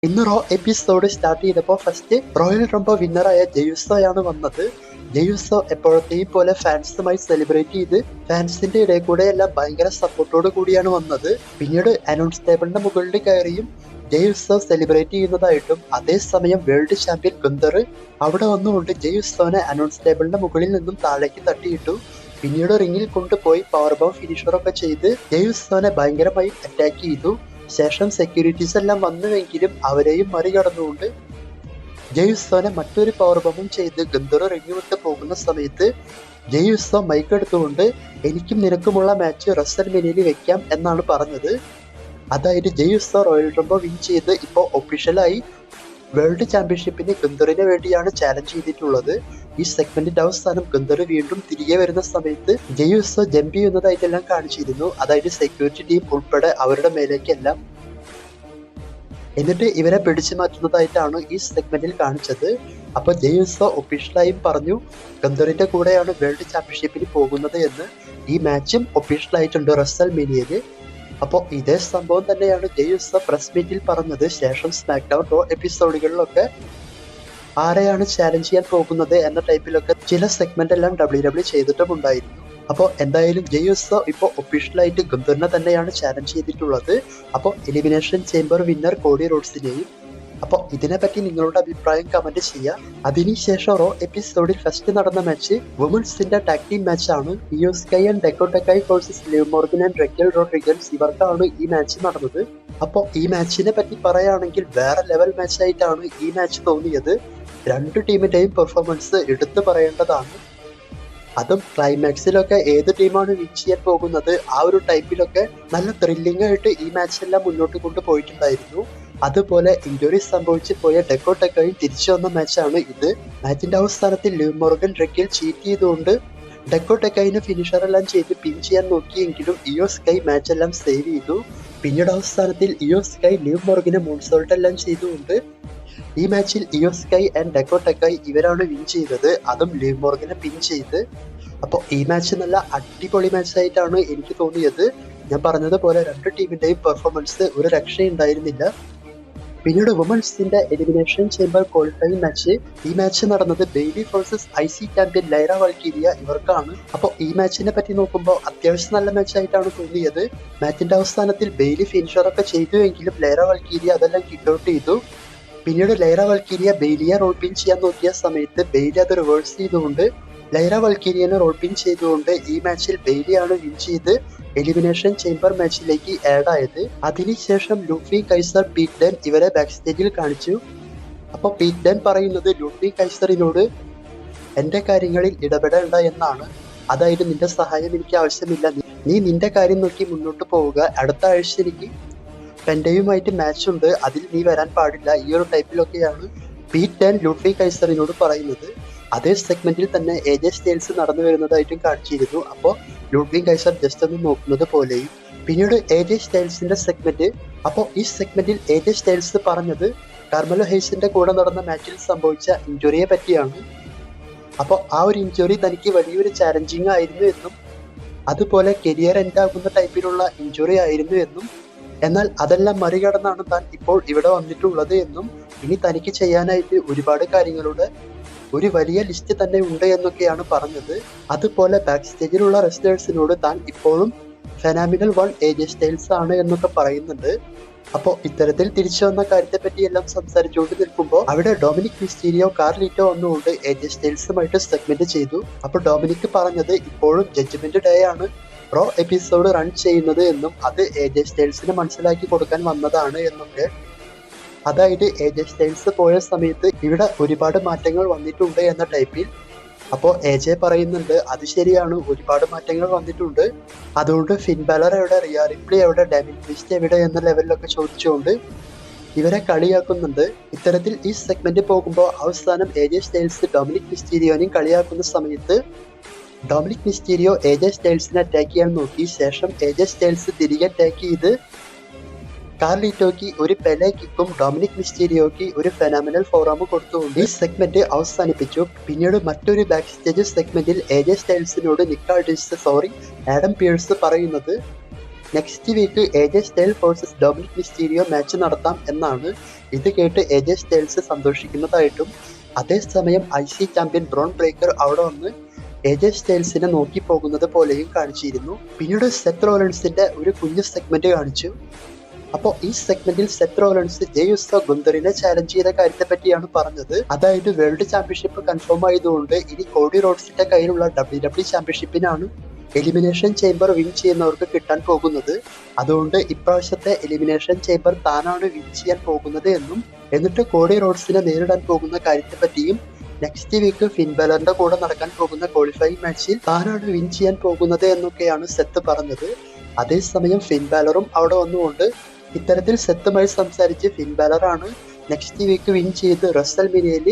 ഇന്ന് raw episode start ചെയ്തപ്പോൾ first royal റംബോ വിന്നറായ ജെയുസോയാണ് വന്നത്. ജെയുസോ എപ്പോഴത്തെയും പോലെ ഫാൻസുമായി സെലിബ്രേറ്റ് ചെയ്ത് ഫാൻസിന്റെ ഇടയിൽ കൂടെ എല്ലാം ഭയങ്കര സപ്പോർട്ടോട് കൂടിയാണ് വന്നത്. പിന്നീട് അനൗൺസ് ടേബിളിന്റെ മുകളിൽ കയറിയും ജെയുസോ സെലിബ്രേറ്റ് ചെയ്യുന്നതായിട്ടും അതേസമയം വേൾഡ് ചാമ്പ്യൻ ഗുന്തർ അവിടെ വന്നുകൊണ്ട് ജെയുസോനെ അനൗൺസ് ടേബിളിന്റെ മുകളിൽ നിന്നും താഴേക്ക് തട്ടിയിട്ടു. പിന്നീട് റിങ്ങിൽ കൊണ്ടുപോയി പവർ ബോം ഫിനിഷറൊക്കെ ചെയ്ത് ജെയുസോനെ ഭയങ്കരമായി അറ്റാക്ക് ചെയ്തു. ശേഷം സെക്യൂരിറ്റീസ് എല്ലാം വന്നുവെങ്കിലും അവരെയും മറികടന്നുകൊണ്ട് ജെയുസോനെ മറ്റൊരു പവർ ബോംബും ചെയ്ത് ഗന്ധർ റിങ് വിട്ട് പോകുന്ന സമയത്ത് ജെയുസോ മൈക്ക് എടുത്തുകൊണ്ട് എനിക്കും നിനക്കുമുള്ള മാച്ച് റെസൽമേനിയയിൽ വെക്കാം എന്നാണ് പറഞ്ഞത്. അതായത് ജെയുസോ റോയൽ റംബോ വിൻ ചെയ്ത് ഇപ്പോൾ ഒഫീഷ്യലായി വേൾഡ് ചാമ്പ്യൻഷിപ്പിന് ഗന്ധറിന് വേണ്ടിയാണ് ചാലഞ്ച് ചെയ്തിട്ടുള്ളത്. ഈ സെഗ്മെന്റിന്റെ അവസാനം ഗന്ധർ വീണ്ടും തിരികെ വരുന്ന സമയത്ത് ജെയുസോ ജമ്പ് ചെയ്യുന്നതായിട്ടെല്ലാം കാണിച്ചിരുന്നു. അതായത് സെക്യൂരിറ്റി ടീം ഉൾപ്പെടെ അവരുടെ മേലേക്കെല്ലാം. എന്നിട്ട് ഇവരെ പിടിച്ചു മാറ്റുന്നതായിട്ടാണ് ഈ സെഗ്മെന്റിൽ കാണിച്ചത്. അപ്പൊ ജെയുസോ ഒഫീഷ്യലായും പറഞ്ഞു ഗന്ധറിന്റെ കൂടെയാണ് വേൾഡ് ചാമ്പ്യൻഷിപ്പിന് പോകുന്നത് എന്ന്. ഈ മാച്ചും ഒഫീഷ്യലായിട്ടുണ്ട് റെസൽമേനിയയില്. അപ്പോൾ ഇതേ സംഭവം തന്നെയാണ് ജെയുസോ പ്രസ് മീറ്റിൽ പറഞ്ഞത്. ശേഷം സ്മാക്ക് ഡൗൺ റോ എപ്പിസോഡുകളിലൊക്കെ ആരെയാണ് ചാലഞ്ച് ചെയ്യാൻ പോകുന്നത് എന്ന ടൈപ്പിലൊക്കെ ചില സെഗ്മെന്റ് എല്ലാം WWE ചെയ്തിട്ടുമുണ്ടായിരുന്നു. അപ്പോൾ എന്തായാലും ജെയുസോ ഇപ്പോൾ ഒഫീഷ്യലായിട്ട് ഗുന്തറിനെ തന്നെയാണ് ചാലഞ്ച് ചെയ്തിട്ടുള്ളത്. അപ്പോൾ എലിമിനേഷൻ ചേംബർ വിന്നർ കോഡി റോഡ്സിനെയും. അപ്പോൾ ഇതിനെപ്പറ്റി നിങ്ങളുടെ അഭിപ്രായം കമന്റ് ചെയ്യുക. അതിനുശേഷം റോ എപ്പിസോഡിൽ ഫസ്റ്റ് നടന്ന മാച്ച് വുമൻസിന്റെ ടാഗ് ടീം മാച്ചാണ്. Iyo Sky and Dakota Kai versus Liv Morgan and Raquel Rodriguez ഇവർക്കാണ് ഈ മാച്ച് നടന്നത്. അപ്പോൾ ഈ മാച്ചിനെ പറ്റി പറയുകയാണെങ്കിൽ വേറെ ലെവൽ മാച്ചായിട്ടാണ് ഈ മാച്ച് തോന്നിയത്. രണ്ട് ടീമിന്റെയും പെർഫോമൻസ് എടുത്തു പറയേണ്ടതാണ്. അതും ക്ലൈമാക്സിലൊക്കെ ഏത് ടീമാണ് വിൻ ചെയ്യാൻ പോകുന്നത് ആ ഒരു ടൈപ്പിലൊക്കെ നല്ല ത്രില്ലിംഗ് ആയിട്ട് ഈ മാച്ചെല്ലാം മുന്നോട്ട് കൊണ്ടുപോയിട്ടുണ്ടായിരുന്നു. അതുപോലെ ഇഞ്ചുറി സംഭവിച്ചു പോയ ഡെക്കോട്ടക്കയും തിരിച്ചു വന്ന മാച്ചാണ് ഇത്. മാച്ചിന്റെ അവസാനത്തിൽ ലിവ് മോർഗൻ റെക്കിൽ ചീറ്റ് ചെയ്തുകൊണ്ട് ഡെക്കോട്ടക്കൈന് ഫിനിഷർ എല്ലാം ചെയ്ത് പിൻ ചെയ്യാൻ നോക്കിയെങ്കിലും ഇയോ സ്കൈ മാച്ച് എല്ലാം സേവ് ചെയ്തു. പിന്നീട് അവസാനത്തിൽ ഇയോ സ്കൈ ലിവ് മോർഗന് മോൺസോൾട്ട് എല്ലാം ചെയ്തുകൊണ്ട് ഈ മാച്ചിൽ ഇയോ സ്കൈ ആൻഡ് ഡെക്കോട്ടക്കൈ ഇവരാണ് വിൻ ചെയ്തത്. അതും ലിവ് മോർഗനെ പിൻ ചെയ്ത്. അപ്പോൾ ഈ മാച്ച് നല്ല അടിപൊളി മാച്ചായിട്ടാണ് എനിക്ക് തോന്നിയത്. ഞാൻ പറഞ്ഞതുപോലെ രണ്ട് ടീമിന്റെയും പെർഫോമൻസ് ഒരു രക്ഷയുണ്ടായിരുന്നില്ല. പിന്നീട് വുമൻസിന്റെ എലിമിനേഷൻ ചേംബർ ക്വാളിഫയിങ് മാച്ച്. ഈ മാച്ച് നടന്നത് ബെയ്ലി വേഴ്സസ് IC ചാമ്പ്യൻ ലൈറ വാൽക്കീരിയ ഇവർക്കാണ്. അപ്പോൾ ഈ മാച്ചിനെ പറ്റി നോക്കുമ്പോൾ അത്യാവശ്യം നല്ല മാച്ചായിട്ടാണ് തോന്നിയത്. മാച്ചിന്റെ അവസാനത്തിൽ ബെയ്ലി ഫിനിഷറൊക്കെ ചെയ്തുവെങ്കിലും ലൈറ വാൽക്കീരിയ അതെല്ലാം കിക്ക് ഔട്ട് ചെയ്തു. പിന്നീട് ലൈറ വാൽക്കീരിയ ബെയ്ലിയെ റോൾ പിൻ ചെയ്യാൻ നോക്കിയ സമയത്ത് ബെയ്ലി അത് റിവേഴ്സ് ചെയ്തുകൊണ്ട് ലൈറ വാൽക്കീരിയനെ റോൾ പിൻ ചെയ്തുകൊണ്ട് ഈ മാച്ചിൽ ബെയ്ലിയാണ് വിൻ ചെയ്ത് എലിമിനേഷൻ ചേംബർ മാച്ചിലേക്ക് ആഡ് ആയത്. അതിനുശേഷം ലൂഫി കൈസർ പീറ്റ് ഡെൻ ഇവരെ ബാക്ക് സ്റ്റേജിൽ കാണിച്ചു. അപ്പോൾ പീറ്റ് ഡെൻ പറയുന്നത് ലൂഫി കൈസറിനോട് എന്റെ കാര്യങ്ങളിൽ ഇടപെടേണ്ട എന്നാണ്. അതായത് നിന്റെ സഹായം എനിക്ക് ആവശ്യമില്ല, നീ നിന്റെ കാര്യം നോക്കി മുന്നോട്ട് പോവുക. അടുത്ത ആഴ്ച എനിക്ക് പെൻഡയുമായിട്ട് മാച്ച് ഉണ്ട്, അതിൽ നീ വരാൻ പാടില്ല. ഈ ഒരു ടൈപ്പിലൊക്കെയാണ് പീറ്റ് ഡെൻ ലൂഫി കൈസറിനോട് പറയുന്നത്. അതേ സെഗ്മെന്റിൽ തന്നെ AJ സ്റ്റൈൽസ് നടന്നു വരുന്നതായിട്ടും കാണിച്ചിരുന്നു. അപ്പോൾ ലൂഫി കൈസർ ജസ്റ്റ് ഒന്ന് നോക്കുന്നത് പോലെയും. പിന്നീട് AJ സ്റ്റൈൽസിന്റെ സെഗ്മെന്റ്. അപ്പോൾ ഈ സെഗ്മെന്റിൽ AJ സ്റ്റൈൽസ് പറഞ്ഞത് കാർമെലോ ഹെയ്സിന്റെ കൂടെ നടന്ന മാച്ചിൽ സംഭവിച്ച ഇഞ്ചുറിയെ പറ്റിയാണ്. അപ്പോൾ ആ ഒരു ഇഞ്ചുറി തനിക്ക് വലിയൊരു ചാലഞ്ചിങ് ആയിരുന്നു എന്നും അതുപോലെ കരിയർ എൻഡ് ആകുന്ന ടൈപ്പിലുള്ള ഇഞ്ചുറി ആയിരുന്നു എന്നും എന്നാൽ അതെല്ലാം മറികടന്നാണ് താൻ ഇപ്പോൾ ഇവിടെ വന്നിട്ടുള്ളത് എന്നും ഇനി തനിക്ക് ചെയ്യാനായിട്ട് ഒരുപാട് കാര്യങ്ങളുടെ ഒരു വലിയ ലിസ്റ്റ് തന്നെ ഉണ്ട് എന്നൊക്കെയാണ് പറഞ്ഞത്. അതുപോലെ ബാക്ക് സ്റ്റേജിലുള്ള റെസ്ലേഴ്സിനോട് താൻ ഇപ്പോഴും ഫെനാമിനൽ വൺ AJ സ്റ്റൈൽസ് ആണ് എന്നൊക്കെ പറയുന്നുണ്ട്. അപ്പോൾ ഇത്തരത്തിൽ തിരിച്ചു വന്ന കാര്യത്തെ പറ്റിയെല്ലാം സംസാരിച്ചുകൊണ്ട് നിൽക്കുമ്പോൾ അവിടെ ഡൊമിനിക് മിസ്റ്റീരിയോ കാർലിറ്റോ വന്നുകൊണ്ട് AJ സ്റ്റൈൽസുമായിട്ട് സെഗ്മെന്റ് ചെയ്തു. അപ്പോൾ ഡൊമിനിക് പറഞ്ഞത് ഇപ്പോഴും ജഡ്ജ്മെന്റ് ഡേ ആണ് റോ എപ്പിസോഡ് റൺ ചെയ്യുന്നത് എന്നും അത് AJ സ്റ്റൈൽസിന് മനസ്സിലാക്കി കൊടുക്കാൻ വന്നതാണ് എന്നൊക്കെ. അതായത് AJ സ്റ്റൈൽസ് പോയ സമയത്ത് ഇവിടെ ഒരുപാട് മാറ്റങ്ങൾ വന്നിട്ടുണ്ട് എന്ന ടൈപ്പിൽ. അപ്പോൾ AJ പറയുന്നുണ്ട് അത് ശരിയാണ്, ഒരുപാട് മാറ്റങ്ങൾ വന്നിട്ടുണ്ട്. അതുകൊണ്ട് ഫിൻ ബാലർ എവിടെ, റിയ റിപ്ലി എവിടെ, ഡാമിൻ പ്രീസ്റ്റ് എവിടെ എന്ന ലെവലിലൊക്കെ ചോദിച്ചുകൊണ്ട് ഇവരെ കളിയാക്കുന്നുണ്ട്. ഇത്തരത്തിൽ ഈ സെഗ്മെന്റ് പോകുമ്പോൾ അവസാനം AJ സ്റ്റൈൽസ് ഡൊമിനിക് മിസ്റ്റീരിയോനെയും കളിയാക്കുന്ന സമയത്ത് ഡൊമിനിക് മിസ്റ്റീരിയോ AJ സ്റ്റൈൽസിനെ അറ്റാക്ക് ചെയ്യാൻ നോക്കി. ശേഷം AJ സ്റ്റൈൽസ് തിരികെ അറ്റാക്ക് ചെയ്ത് കാർലിറ്റോയ്ക്ക് ഒരു പെലെ കിക്കും ഡൊമിനിക് മിസ്റ്റീരിയോയ്ക്ക് ഒരു ഫെനാമിനൽ ഫോറാം കൊടുത്തുകൊണ്ട് ഈ സെഗ്മെന്റ് അവസാനിപ്പിച്ചു. പിന്നീട് മറ്റൊരു ബാക്ക് സ്റ്റേജ് സെഗ്മെന്റിൽ AJ സ്റ്റൈൽസിനോട് ആഡം പിയേഴ്സ് പറയുന്നത് next week AJ Styles versus Dominik Mysterio match നടത്താം എന്നാണ്. ഇത് കേട്ട് AJ സ്റ്റൈൽസ് സന്തോഷിക്കുന്നതായിട്ടും അതേസമയം IC ചാമ്പ്യൻ ബ്രോൺ ബ്രേക്കർ അവിടെ വന്ന് AJ സ്റ്റൈൽസിനെ നോക്കി പോകുന്നത് പോലെയും കാണിച്ചിരുന്നു. പിന്നീട് സെത്ത് റോളൻസിന്റെ ഒരു കുഞ്ഞു സെഗ്മെന്റ് കാണിച്ചു. അപ്പോൾ ഈ സെഗ്മെന്റിൽ സെത്ത് റോളൻസ് ജെയ് ഉസോ ഗുന്തറിനെ ചാലഞ്ച് ചെയ്ത കാര്യത്തെ പറ്റിയാണ് പറഞ്ഞത്. അതായത് വേൾഡ് ചാമ്പ്യൻഷിപ്പ് കൺഫേം ആയതുകൊണ്ട് ഇനി കോഡി റോഡ്സിന്റെ കയ്യിലുള്ള WWE ചാമ്പ്യൻഷിപ്പിനാണ് എലിമിനേഷൻ ചേംബർ വിൻ ചെയ്യുന്നവർക്ക് കിട്ടാൻ പോകുന്നത്. അതുകൊണ്ട് ഇപ്രാവശ്യത്തെ എലിമിനേഷൻ ചേംബർ താനാണ് വിൻ ചെയ്യാൻ പോകുന്നത് എന്നും എന്നിട്ട് കോഡി റോഡ്സിനെ നേരിടാൻ പോകുന്ന കാര്യത്തെ പറ്റിയും നെക്സ്റ്റ് വീക്ക് ഫിൻ ബാലറിന്റെ കൂടെ നടക്കാൻ പോകുന്ന ക്വാളിഫയിങ് മാച്ചിൽ താനാണ് വിൻ ചെയ്യാൻ പോകുന്നത് എന്നൊക്കെയാണ് സെത്ത് പറഞ്ഞത്. അതേസമയം ഫിൻ ബാലറും അവിടെ വന്നുകൊണ്ട് ഇത്തരത്തിൽ സെത്തുമായി സംസാരിച്ച് ഫിൻ ബാലറാണ് നെക്സ്റ്റ് വീക്ക് വിൻ ചെയ്ത് റെസൽമേനിയയിൽ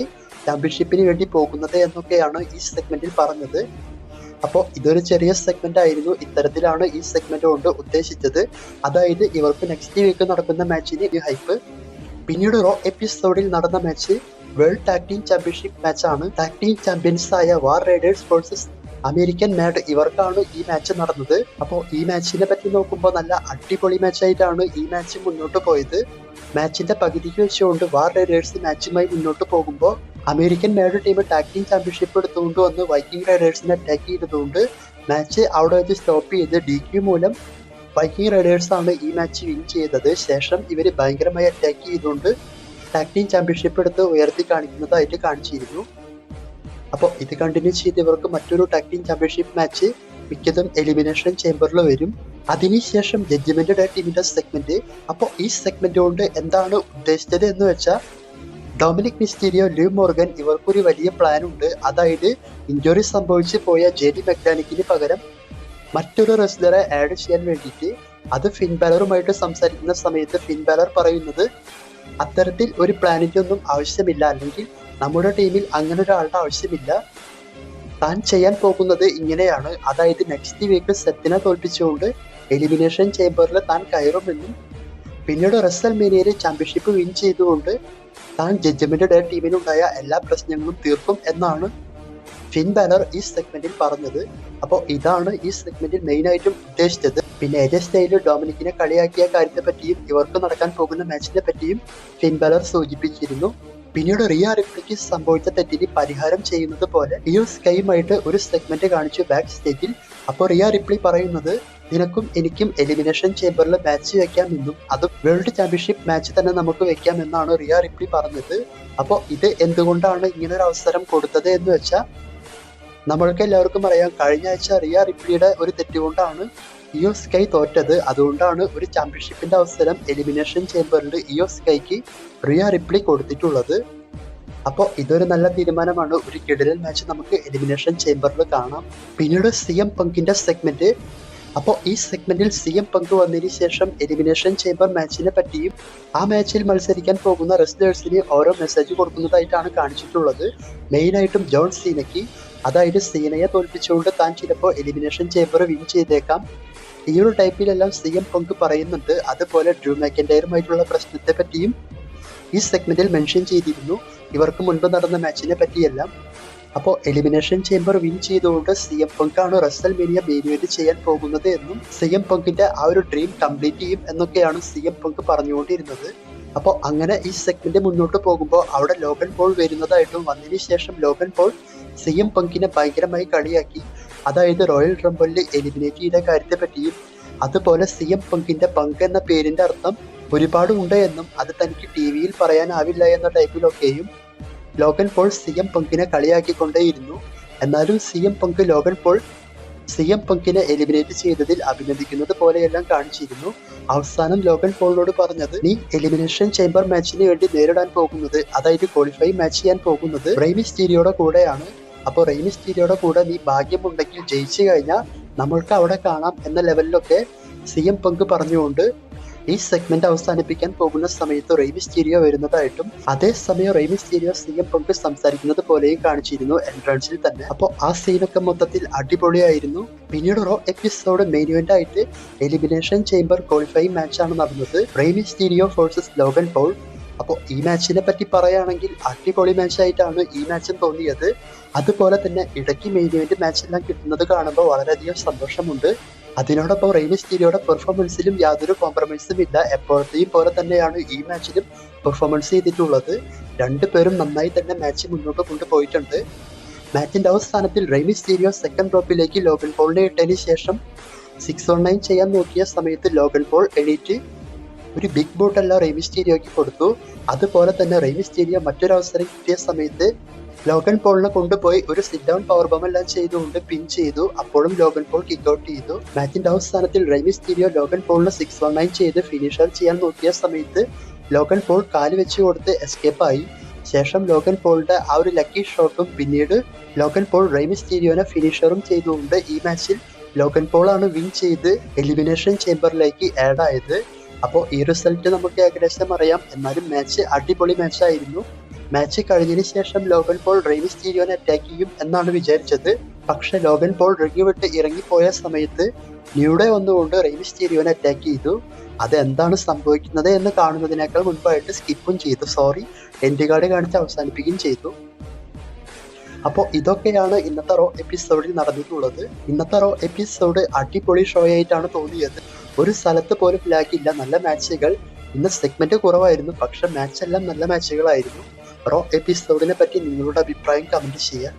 ചാമ്പ്യൻഷിപ്പിന് വേണ്ടി പോകുന്നത് എന്നൊക്കെയാണ് ഈ സെഗ്മെന്റിൽ പറഞ്ഞത്. അപ്പോൾ ഇതൊരു ചെറിയ സെഗ്മെന്റ് ആയിരുന്നു. ഇത്തരത്തിലാണ് ഈ സെഗ്മെന്റ് കൊണ്ട് ഉദ്ദേശിച്ചത്. അതായത് ഇവർക്ക് നെക്സ്റ്റ് വീക്ക് നടക്കുന്ന മാച്ചിന് ഈ ഹൈപ്പ്. പിന്നീട് റോ എപ്പിസോഡിൽ നടന്ന match world tag team championship മാച്ചാണ്. ടാഗ് ടീം ചാമ്പ്യൻസ് ആയ War Raiders versus American Made ഇവർക്കാണ് ഈ മാച്ച് നടന്നത്. അപ്പോൾ ഈ മാച്ചിനെ പറ്റി നോക്കുമ്പോൾ നല്ല അടിപൊളി മാച്ചായിട്ടാണ് ഈ മാച്ച് മുന്നോട്ട് പോയത്. മാച്ചിന്റെ പകുതിക്ക് വെച്ചുകൊണ്ട് വാർ റൈഡേഴ്സ് മാച്ചുമായി മുന്നോട്ട് പോകുമ്പോൾ American mad team tag team championship എടുത്തുകൊണ്ട് വന്ന് വൈക്കിംഗ് റൈഡേഴ്സിനെ അറ്റാക്ക് ചെയ്തതുകൊണ്ട് മാച്ച് അവിടെ വെച്ച് സ്റ്റോപ്പ് ചെയ്ത് DQ മൂലം വൈക്കിംഗ് റൈഡേഴ്സ് ആണ് ഈ മാച്ച് വിൻ ചെയ്തത്. ശേഷം ഇവർ ഭയങ്കരമായി അറ്റാക്ക് ചെയ്തുകൊണ്ട് ടാഗ് ടീം ചാമ്പ്യൻഷിപ്പ് എടുത്ത് ഉയർത്തി കാണിക്കുന്നതായിട്ട് കാണിച്ചിരുന്നു. അപ്പോൾ ഇത് കണ്ടിന്യൂ ചെയ്ത് ഇവർക്ക് മറ്റൊരു ടാഗ് ടീം ചാമ്പ്യൻഷിപ്പ് മാച്ച് മിക്കതും എലിമിനേഷൻ ചേംബറിൽ വരും. അതിനുശേഷം ജഡ്ജ്മെന്റ് ഡേ ടീമിന്റെ സെഗ്മെന്റ്. അപ്പോൾ ഈ സെഗ്മെന്റ് കൊണ്ട് എന്താണ് ഉദ്ദേശിച്ചത് എന്ന് വെച്ചാൽ ഡൊമിനിക് മിസ്റ്റീരിയോ, ലിവ് മോർഗൻ ഇവർക്കൊരു വലിയ പ്ലാൻ ഉണ്ട്. അതായത് ഇഞ്ചുറി സംഭവിച്ചു പോയ JD മെക്കാനിക്കിന് പകരം മറ്റൊരു റെസ്ലറെ ആഡ് ചെയ്യാൻ വേണ്ടിയിട്ട്. അത് ഫിൻ ബാലറുമായിട്ട് സംസാരിക്കുന്ന സമയത്ത് ഫിൻ ബാലർ പറയുന്നത് അത്തരത്തിൽ ഒരു പ്ലാനിന്റെ ഒന്നും ആവശ്യമില്ല, അല്ലെങ്കിൽ നമ്മുടെ ടീമിൽ അങ്ങനെ ഒരാളുടെ ആവശ്യമില്ല. താൻ ചെയ്യാൻ പോകുന്നത് ഇങ്ങനെയാണ്. അതായത് നെക്സ്റ്റ് വീക്ക് സെത്തിനെ തോൽപ്പിച്ചുകൊണ്ട് എലിമിനേഷൻ ചേംബറിൽ താൻ കയറുമെന്നും പിന്നീട് റെസൽമേനിയയിൽ ചാമ്പ്യൻഷിപ്പ് വിൻ ചെയ്തുകൊണ്ട് താൻ ജഡ്ജ്മെന്റ് ഡേ ടീമിനുണ്ടായ എല്ലാ പ്രശ്നങ്ങളും തീർക്കും എന്നാണ് ഫിൻ ബാലർ ഈ സെഗ്മെന്റിൽ പറഞ്ഞത്. അപ്പോൾ ഇതാണ് ഈ സെഗ്മെന്റിൽ മെയിൻ ആയിട്ടും ഉദ്ദേശിച്ചത്. പിന്നെ AJ സ്റ്റൈലിൽ ഡൊമിനിക്കിനെ കളിയാക്കിയ കാര്യത്തെ പറ്റിയും ഇവർക്ക് നടക്കാൻ പോകുന്ന മാച്ചിനെ പറ്റിയും ഫിൻ ബാലർ സൂചിപ്പിച്ചിരുന്നു. പിന്നീട് റിയ റിപ്ലിക്ക് സംഭവിച്ച തെറ്റിന് പരിഹാരം ചെയ്യുന്നത് പോലെ ഇയോ സ്കൈയുമായിട്ട് ഒരു സെഗ്മെന്റ് കാണിച്ചു ബാക്ക് സ്റ്റേജിൽ. അപ്പോൾ റിയ റിപ്ലി പറയുന്നത് നിനക്കും എനിക്കും എലിമിനേഷൻ ചേംബറിൽ മാച്ച് വെക്കാം എന്നും അത് വേൾഡ് ചാമ്പ്യൻഷിപ്പ് മാച്ച് തന്നെ നമുക്ക് വെക്കാം എന്നാണ് റിയ റിപ്ലി പറഞ്ഞത്. അപ്പോൾ ഇത് എന്തുകൊണ്ടാണ് ഇങ്ങനെ ഒരു അവസരം കൊടുത്തത് എന്ന് വെച്ചാൽ നമ്മൾക്ക് എല്ലാവർക്കും അറിയാം, കഴിഞ്ഞ ആഴ്ച റിയ റിപ്ലിയുടെ ഒരു തെറ്റുകൊണ്ടാണ് ഇയോ സ്കൈ തോറ്റത്. അതുകൊണ്ടാണ് ഒരു ചാമ്പ്യൻഷിപ്പിന്റെ അവസരം എലിമിനേഷൻ ചേംബറിൽ ഇയോ സ്കൈക്ക് റിയ റിപ്ലി കൊടുത്തിട്ടുള്ളത്. അപ്പോൾ ഇതൊരു നല്ല തീരുമാനമാണ്. ഒരു കിടിലൻ മാച്ച് നമുക്ക് എലിമിനേഷൻ ചേംബറിൽ കാണാം. പിന്നീട് CM പങ്കിന്റെ സെഗ്മെന്റ്. അപ്പോൾ ഈ സെഗ്മെന്റിൽ CM പങ്ക് വന്നതിന് ശേഷം എലിമിനേഷൻ ചേംബർ മാച്ചിനെ പറ്റിയും ആ മാച്ചിൽ മത്സരിക്കാൻ പോകുന്ന റെസ്ലേഴ്സിന് ഓരോ മെസ്സേജ് കൊടുക്കുന്നതായിട്ടാണ് കാണിച്ചിട്ടുള്ളത്. മെയിനായിട്ടും ജോൺ സീനയ്ക്ക്, അതായത് സീനയെ തോൽപ്പിച്ചുകൊണ്ട് താൻ ചിലപ്പോൾ എലിമിനേഷൻ ചേംബർ വിൻ ചെയ്തേക്കാം. ഈ ഒരു ടൈപ്പിലെല്ലാം CM പങ്ക് പറയുന്നുണ്ട്. അതുപോലെ ഡ്രൂ മാക്കൻഡയറുമായിട്ടുള്ള പ്രശ്നത്തെ പറ്റിയും ഈ സെഗ്മെന്റിൽ മെൻഷൻ ചെയ്തിരുന്നു, ഇവർക്ക് മുൻപ് നടന്ന മാച്ചിനെ പറ്റിയെല്ലാം. അപ്പോൾ എലിമിനേഷൻ ചേംബർ വിൻ ചെയ്തുകൊണ്ട് CM പങ്കാണ് റെസൽമേനിയ മെയിൻ ഇവന്റ് ചെയ്യാൻ പോകുന്നത് എന്നും CM പങ്കിന്റെ ആ ഒരു ഡ്രീം കംപ്ലീറ്റ് ചെയ്യും എന്നൊക്കെയാണ് CM പങ്ക് പറഞ്ഞുകൊണ്ടിരുന്നത്. അപ്പോൾ അങ്ങനെ ഈ സെഗ്മെന്റ് മുന്നോട്ട് പോകുമ്പോൾ അവിടെ ലോഗൻ പോൾ വരുന്നതായിട്ടും വന്നതിന് ശേഷം ലോഗൻ പോൾ CM പങ്കിനെ ഭയങ്കരമായി കളിയാക്കി. അതായത് റോയൽ റംബിളിൽ എലിമിനേറ്റ് ചെയ്ത കാര്യത്തെ പറ്റിയും അതുപോലെ CM പങ്കിന്റെ പങ്ക് എന്ന പേരിന്റെ അർത്ഥം ഒരുപാട് ഉണ്ട് എന്നും അത് തനിക്ക് TV-യിൽ പറയാനാവില്ല എന്ന ടൈപ്പിലൊക്കെയും ലോഗൻ പോൾ CM പങ്കിനെ കളിയാക്കിക്കൊണ്ടേയിരുന്നു. എന്നാലും CM പങ്ക് ലോഗൻ പോൾ CM പങ്കിനെ എലിമിനേറ്റ് ചെയ്തതിൽ അഭിനന്ദിക്കുന്നത് പോലെയെല്ലാം കാണിച്ചിരുന്നു. അവസാനം ലോഗൻ പോളിനോട് പറഞ്ഞത് നീ എലിമിനേഷൻ ചേംബർ മാച്ചിന് വേണ്ടി നേരിടാൻ പോകുന്നത്, അതായത് ക്വാളിഫൈ മാച്ച് ചെയ്യാൻ പോകുന്നത് റെയ് മിസ്റ്റീരിയോയുടെ കൂടെയാണ്. അപ്പോൾ റെയ് മിസ്റ്റീരിയോയുടെ കൂടെ നീ ഭാഗ്യമുണ്ടെങ്കിൽ ജയിച്ചു കഴിഞ്ഞാൽ നമ്മൾക്ക് അവിടെ കാണാം എന്ന ലെവലിലൊക്കെ CM പങ്ക് പറഞ്ഞുകൊണ്ട് ഈ സെഗ്മെന്റ് അവസാനിപ്പിക്കാൻ പോകുന്ന സമയത്ത് റെയ് മിസ്റ്റീരിയോ വരുന്നതായിട്ടും അതേസമയം റെയ് മിസ്റ്റീരിയോ CM പങ്ക് സംസാരിക്കുന്നത് പോലെയും കാണിച്ചിരുന്നു എൻട്രൻസിൽ തന്നെ. അപ്പോൾ ആ സീനൊക്കെ മൊത്തത്തിൽ അടിപൊളിയായിരുന്നു. പിന്നീട് റോ എപ്പിസോഡ് മെയിൻ ഇവന്റ് ആയിട്ട് എലിമിനേഷൻ ചേംബർ ക്വാളിഫൈങ് മാച്ചാണ് നടന്നത്, റെയ് മിസ്റ്റീരിയോ വേഴ്സസ് ലോഗൻ പോൾ. അപ്പോൾ ഈ മാച്ചിനെ പറ്റി പറയുകയാണെങ്കിൽ അടിപൊളി മാച്ചായിട്ടാണ് ഈ മാച്ചും തോന്നിയത്. അതുപോലെ തന്നെ ഇടയ്ക്ക് മെയിൻ ഇവന്റ് മാച്ച് എല്ലാം കിട്ടുന്നത് കാണുമ്പോൾ വളരെയധികം സന്തോഷമുണ്ട്. അതിനോടൊപ്പം റെയ് മിസ്റ്റീരിയോയുടെ പെർഫോമൻസിലും യാതൊരു കോംപ്രമൈസും ഇല്ല. എപ്പോഴത്തെയും പോലെ തന്നെയാണ് ഈ മാച്ചിലും പെർഫോമൻസ് ചെയ്തിട്ടുള്ളത്. രണ്ടുപേരും നന്നായി തന്നെ മാച്ച് മുന്നോട്ട് കൊണ്ടുപോയിട്ടുണ്ട്. മാച്ചിന്റെ അവസാനത്തിൽ റെയ് മിസ്റ്റീരിയോ സെക്കൻഡ് റോപ്പിലേക്ക് ലോഗൻ പോളിനെ ഇട്ടതിന് ശേഷം 619 ചെയ്യാൻ നോക്കിയ സമയത്ത് ലോഗൻ പോൾ എണീറ്റ് ഒരു ബിഗ് ബൂട്ടെല്ലാം റെയ് മിസ്റ്റീരിയോയ്ക്ക് കൊടുത്തു. അതുപോലെ തന്നെ റെയ് മിസ്റ്റീരിയോ മറ്റൊരവസരം കിട്ടിയ സമയത്ത് ലോഗൻ പോളിനെ കൊണ്ടുപോയി ഒരു സിറ്റ് ഡൗൺ പവർ ബോം എല്ലാം ചെയ്തുകൊണ്ട് പിൻ ചെയ്തു. അപ്പോഴും ലോഗൻ പോൾ കിക്ക് ഔട്ട് ചെയ്തു. മാച്ചിന്റെ അവസാനത്തിൽ റെയ് മിസ്റ്റീരിയോ ലോഗൻ പോളിനെ 619 ചെയ്ത് ഫിനിഷർ ചെയ്യാൻ നോക്കിയ സമയത്ത് ലോഗൻ പോൾ കാല് വെച്ച് കൊടുത്ത് എസ്കേപ്പ് ആയി. ശേഷം ലോഗൻ പോളിന്റെ ആ ഒരു ലക്കി ഷോട്ടും പിന്നീട് ലോഗൻ പോൾ റെയ് മിസ്റ്റീരിയോനെ ഫിനിഷറും ചെയ്തുകൊണ്ട് ഈ മാച്ചിൽ ലോഗൻ പോൾ ആണ് വിൻ ചെയ്ത് എലിമിനേഷൻ ചേംബറിലേക്ക് ആഡ് ആയത്. അപ്പോൾ ഈ റിസൾട്ട് നമുക്ക് ഏകദേശം അറിയാം. എന്നാലും മാച്ച് അടിപൊളി മാച്ചായിരുന്നു. മാച്ച് കഴിഞ്ഞതിന് ശേഷം ലോഗൻ പോൾ റെയ് മിസ്റ്റീരിയോനെ അറ്റാക്ക് ചെയ്യും എന്നാണ് വിചാരിച്ചത്. പക്ഷെ ലോഗൻ പോൾ റിംഗ് വിട്ട് ഇറങ്ങിപ്പോയ സമയത്ത് ന്യൂഡേ വന്നുകൊണ്ട് റെയ് മിസ്റ്റീരിയോനെ അറ്റാക്ക് ചെയ്തു. അതെന്താണ് സംഭവിക്കുന്നത് എന്ന് കാണുന്നതിനേക്കാൾ മുൻപായിട്ട് സ്കിപ്പും ചെയ്തു. എൻഡ് കാർഡ് കാണിച്ച് അവസാനിപ്പിക്കുകയും ചെയ്തു. അപ്പോൾ ഇതൊക്കെയാണ് ഇന്നത്തെ റോ എപ്പിസോഡിൽ നടന്നിട്ടുള്ളത്. ഇന്നത്തെ റോ എപ്പിസോഡ് അടിപൊളി ഷോ ആയിട്ടാണ് തോന്നിയത്. ഒരു സ്ഥലത്ത് പോലും ലാഗില്ല. നല്ല മാച്ചുകൾ. ഇന്ന് സെഗ്മെന്റ് കുറവായിരുന്നു, പക്ഷെ മാച്ചെല്ലാം നല്ല മാച്ചുകളായിരുന്നു. റോ എപ്പിസോഡിനെ പറ്റി നിങ്ങളുടെ അഭിപ്രായം കമന്റ് ചെയ്യുക.